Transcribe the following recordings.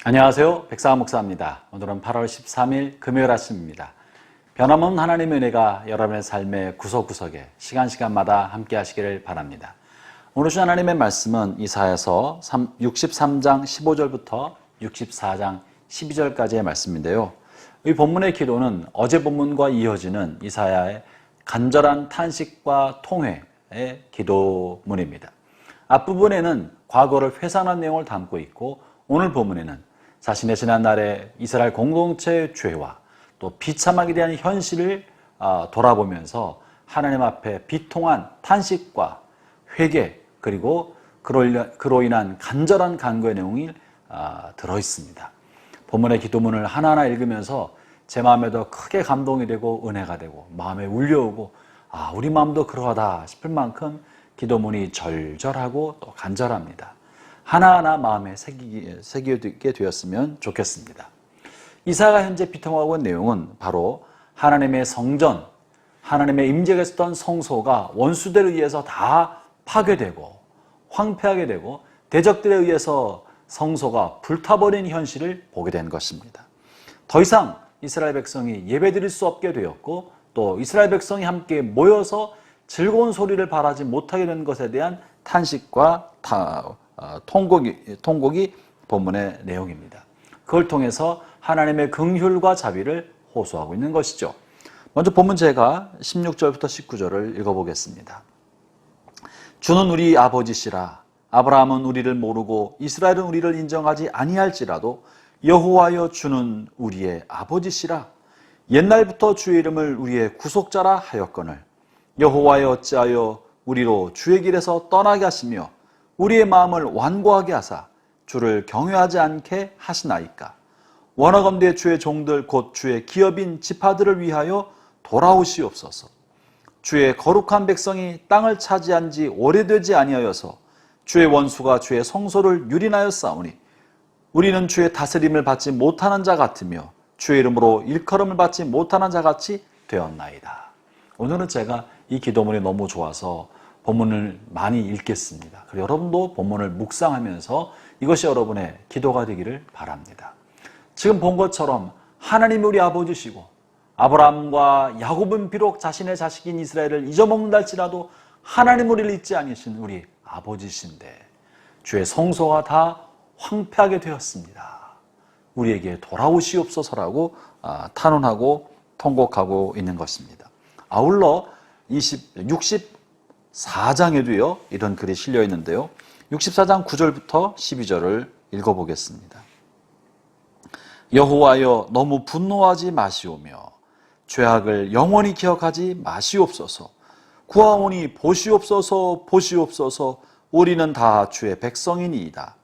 안녕하세요. 백사한 목사입니다. 오늘은 8월 13일 금요일 아침입니다. 변함없는 하나님의 은혜가 여러분의 삶의 구석구석에 시간마다 함께 하시기를 바랍니다. 오늘 주신 하나님의 말씀은 이사야서 63장 15절부터 64장 12절까지의 말씀인데요. 이 본문의 기도는 어제 본문과 이어지는 이사야의 간절한 탄식과 통회의 기도문입니다. 앞부분에는 과거를 회상한 내용을 담고 있고, 오늘 본문에는 자신의 지난날의 이스라엘 공동체의 죄와 또 비참하게 대한 현실을 돌아보면서 하나님 앞에 비통한 탄식과 회개, 그리고 그로 인한 간절한 간구의 내용이 들어있습니다. 본문의 기도문을 하나하나 읽으면서 제 마음에도 크게 감동이 되고 은혜가 되고 마음에 울려오고 우리 마음도 그러하다 싶을 만큼 기도문이 절절하고 또 간절합니다. 하나하나 마음에 새기게 되었으면 좋겠습니다. 이사야가 현재 비통하고 있는 내용은 바로 하나님의 성전, 하나님의 임재가 있었던 성소가 원수들에 의해서 다 파괴되고 황폐하게 되고 대적들에 의해서 성소가 불타버린 현실을 보게 된 것입니다. 더 이상 이스라엘 백성이 예배드릴 수 없게 되었고, 또 이스라엘 백성이 함께 모여서 즐거운 소리를 발하지 못하게 된 것에 대한 탄식과 통곡이 본문의 내용입니다. 그걸 통해서 하나님의 긍휼과 자비를 호소하고 있는 것이죠. 먼저 본문 제가 16절부터 19절을 읽어보겠습니다. 주는 우리 아버지시라. 아브라함은 우리를 모르고 이스라엘은 우리를 인정하지 아니할지라도 여호와여 주는 우리의 아버지시라. 옛날부터 주의 이름을 우리의 구속자라 하였거늘 여호와여 어찌하여 우리로 주의 길에서 떠나게 하시며 우리의 마음을 완고하게 하사 주를 경외하지 않게 하시나이까. 원하건대 주의 종들 곧 주의 기업인 지파들을 위하여 돌아오시옵소서. 주의 거룩한 백성이 땅을 차지한 지 오래되지 아니하여서 주의 원수가 주의 성소를 유린하여 싸우니 우리는 주의 다스림을 받지 못하는 자 같으며 주의 이름으로 일컬음을 받지 못하는 자 같이 되었나이다. 오늘은 제가 이 기도문이 너무 좋아서 본문을 많이 읽겠습니다. 그리고 여러분도 본문을 묵상하면서 이것이 여러분의 기도가 되기를 바랍니다. 지금 본 것처럼 하나님이 우리 아버지시고 아브라함과 야곱은 비록 자신의 자식인 이스라엘을 잊어먹는다 할지라도 하나님 우리를 잊지 아니신 우리 아버지신데 주의 성소가 다 황폐하게 되었습니다. 우리에게 돌아오시옵소서라고 탄원하고 통곡하고 있는 것입니다. 아울러 64장에도요 이런 글이 실려 있는데요. 64장 9절부터 12절을 읽어보겠습니다. 여호와여 너무 분노하지 마시오며 죄악을 영원히 기억하지 마시옵소서. 구하오니 보시옵소서 보시옵소서. 우리는 다 주의 백성이니이다.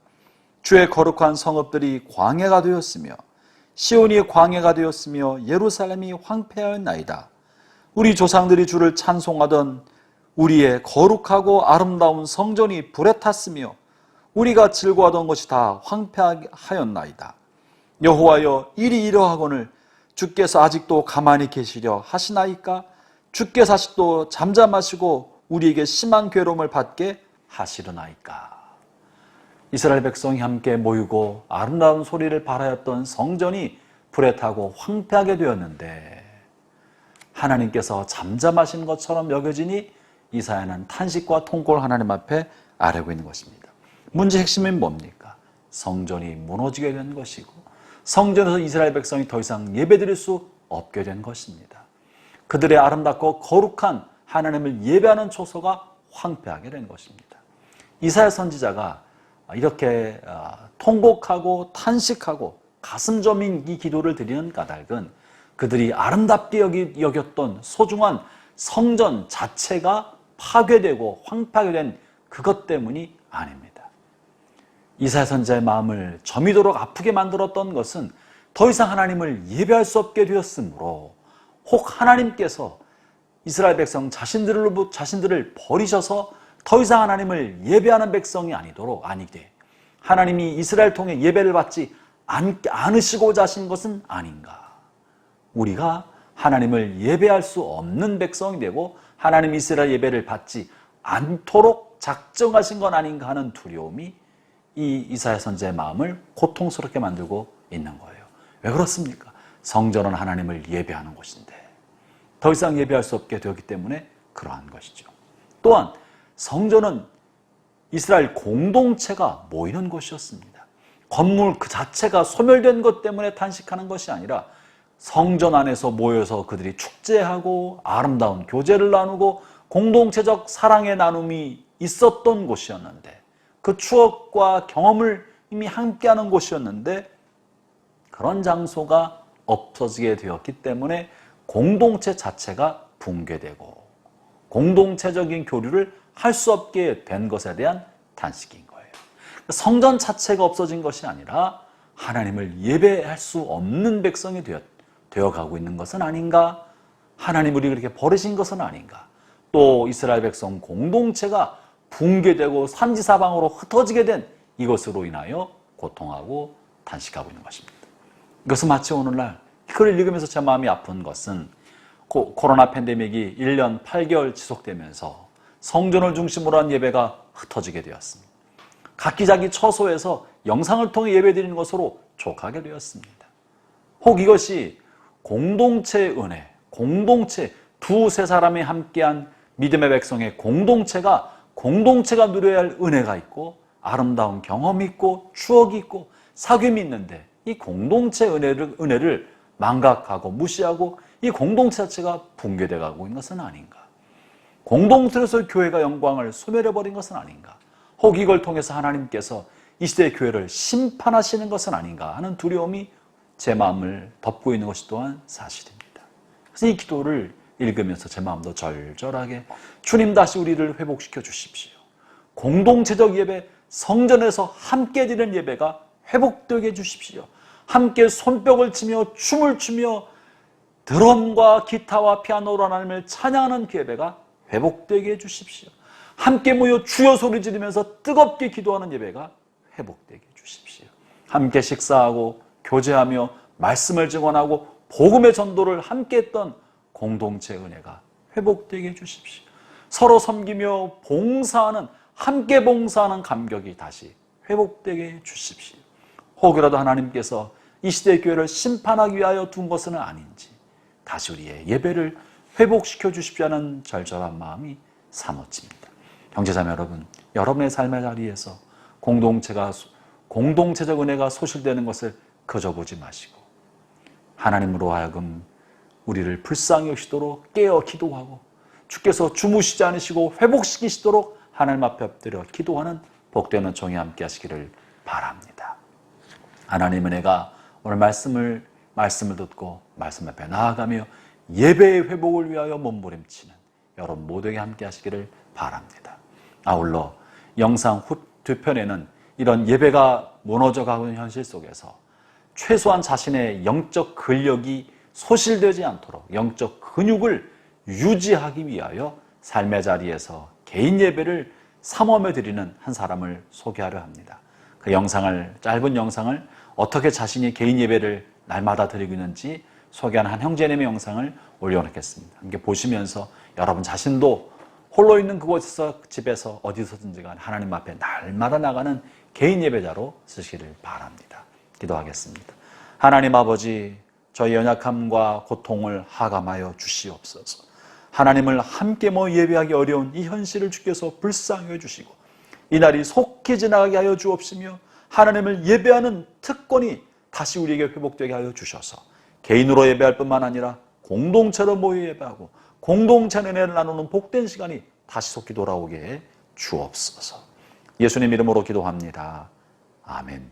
주의 거룩한 성읍들이 광야가 되었으며 시온이 광야가 되었으며 예루살렘이 황폐하였나이다. 우리 조상들이 주를 찬송하던 우리의 거룩하고 아름다운 성전이 불에 탔으며 우리가 즐거워하던 것이 다 황폐하였나이다. 여호와여 일이 이러하거늘 주께서 아직도 가만히 계시려 하시나이까? 주께서 아직도 잠잠하시고 우리에게 심한 괴로움을 받게 하시려나이까? 이스라엘 백성이 함께 모이고 아름다운 소리를 발하였던 성전이 불에 타고 황폐하게 되었는데 하나님께서 잠잠하신 것처럼 여겨지니 이사야는 탄식과 통곡을 하나님 앞에 아뢰고 있는 것입니다. 문제 핵심은 뭡니까? 성전이 무너지게 된 것이고 성전에서 이스라엘 백성이 더 이상 예배드릴 수 없게 된 것입니다. 그들의 아름답고 거룩한 하나님을 예배하는 초소가 황폐하게 된 것입니다. 이사야 선지자가 이렇게 통곡하고 탄식하고 가슴 저민 이 기도를 드리는 까닭은 그들이 아름답게 여겼던 소중한 성전 자체가 파괴되고 황폐하게 된 그것 때문이 아닙니다. 이사야 선지자의 마음을 저미도록 아프게 만들었던 것은 더 이상 하나님을 예배할 수 없게 되었으므로 혹 하나님께서 이스라엘 백성 자신들을 버리셔서 더 이상 하나님을 예배하는 백성이 아니되 하나님이 이스라엘 통해 예배를 받지 않으시고자 하신 것은 아닌가. 우리가 하나님을 예배할 수 없는 백성이 되고 하나님 이스라엘 예배를 받지 않도록 작정하신 건 아닌가 하는 두려움이 이 이사야 선지자의 마음을 고통스럽게 만들고 있는 거예요. 왜 그렇습니까? 성전은 하나님을 예배하는 곳인데 더 이상 예배할 수 없게 되었기 때문에 그러한 것이죠. 또한 성전은 이스라엘 공동체가 모이는 곳이었습니다. 건물 그 자체가 소멸된 것 때문에 탄식하는 것이 아니라 성전 안에서 모여서 그들이 축제하고 아름다운 교제를 나누고 공동체적 사랑의 나눔이 있었던 곳이었는데, 그 추억과 경험을 이미 함께하는 곳이었는데 그런 장소가 없어지게 되었기 때문에 공동체 자체가 붕괴되고 공동체적인 교류를 할 수 없게 된 것에 대한 탄식인 거예요. 성전 자체가 없어진 것이 아니라 하나님을 예배할 수 없는 백성이 되어가고 있는 것은 아닌가? 하나님을 그렇게 버리신 것은 아닌가? 또 이스라엘 백성 공동체가 붕괴되고 산지사방으로 흩어지게 된 이것으로 인하여 고통하고 탄식하고 있는 것입니다. 이것은 마치 오늘날 글을 읽으면서 제 마음이 아픈 것은 코로나 팬데믹이 1년 8개월 지속되면서 성전을 중심으로 한 예배가 흩어지게 되었습니다. 각기 자기 처소에서 영상을 통해 예배드리는 것으로 족하게 되었습니다. 혹 이것이 공동체의 은혜, 공동체 두세 사람이 함께한 믿음의 백성의 공동체가 누려야 할 은혜가 있고 아름다운 경험이 있고 추억이 있고 사귐이 있는데 이 공동체 은혜를 망각하고 무시하고 이 공동체 자체가 붕괴되어 가고 있는 것은 아닌가? 공동체에서 교회가 영광을 소멸해버린 것은 아닌가? 혹 이걸 통해서 하나님께서 이 시대의 교회를 심판하시는 것은 아닌가 하는 두려움이 제 마음을 덮고 있는 것이 또한 사실입니다. 그래서 이 기도를 읽으면서 제 마음도 절절하게 주님 다시 우리를 회복시켜 주십시오. 공동체적 예배, 성전에서 함께 드리는 예배가 회복되게 해주십시오. 함께 손뼉을 치며 춤을 추며 드럼과 기타와 피아노로 하나님을 찬양하는 그 예배가 회복되게 해주십시오. 함께 모여 주여 소리 지르면서 뜨겁게 기도하는 예배가 회복되게 해주십시오. 함께 식사하고 교제하며 말씀을 증언하고 복음의 전도를 함께 했던 공동체 은혜가 회복되게 해주십시오. 서로 섬기며 봉사하는, 함께 봉사하는 감격이 다시 회복되게 해주십시오. 혹이라도 하나님께서 이 시대의 교회를 심판하기 위하여 둔 것은 아닌지 다시 우리의 예배를 회복시켜 주십시오 하는 절절한 마음이 사모칩니다. 형제자매 여러분, 여러분의 삶의 자리에서 공동체적 은혜가 소실되는 것을 그저 보지 마시고 하나님으로 하여금 우리를 불쌍히 여기시도록 깨어 기도하고 주께서 주무시지 않으시고 회복시키시도록 하나님 앞에 엎드려 기도하는 복되는 종이 함께 하시기를 바랍니다. 하나님 은혜가 오늘 말씀을 듣고 말씀 앞에 나아가며 예배의 회복을 위하여 몸부림치는 여러분 모두에게 함께 하시기를 바랍니다. 아울러 영상 뒤편에는 이런 예배가 무너져가고 있는 현실 속에서 최소한 자신의 영적 근력이 소실되지 않도록 영적 근육을 유지하기 위하여 삶의 자리에서 개인 예배를 삼엄해 드리는 한 사람을 소개하려 합니다. 그 짧은 영상을 어떻게 자신이 개인 예배를 날마다 드리고 있는지 소개하는 한 형제님의 영상을 올려놓겠습니다. 함께 보시면서 여러분 자신도 홀로 있는 그곳에서 집에서 어디서든지 간에 하나님 앞에 날마다 나가는 개인 예배자로 쓰시기를 바랍니다. 기도하겠습니다. 하나님 아버지, 저희 연약함과 고통을 하감하여 주시옵소서. 하나님을 함께 예배하기 어려운 이 현실을 주께서 불쌍히 해주시고 이 날이 속히 지나가게 하여 주옵시며 하나님을 예배하는 특권이 다시 우리에게 회복되게 하여 주셔서 개인으로 예배할 뿐만 아니라 공동체로 모여 예배하고 공동체 은혜를 나누는 복된 시간이 다시 속히 돌아오게 해 주옵소서. 예수님 이름으로 기도합니다. 아멘.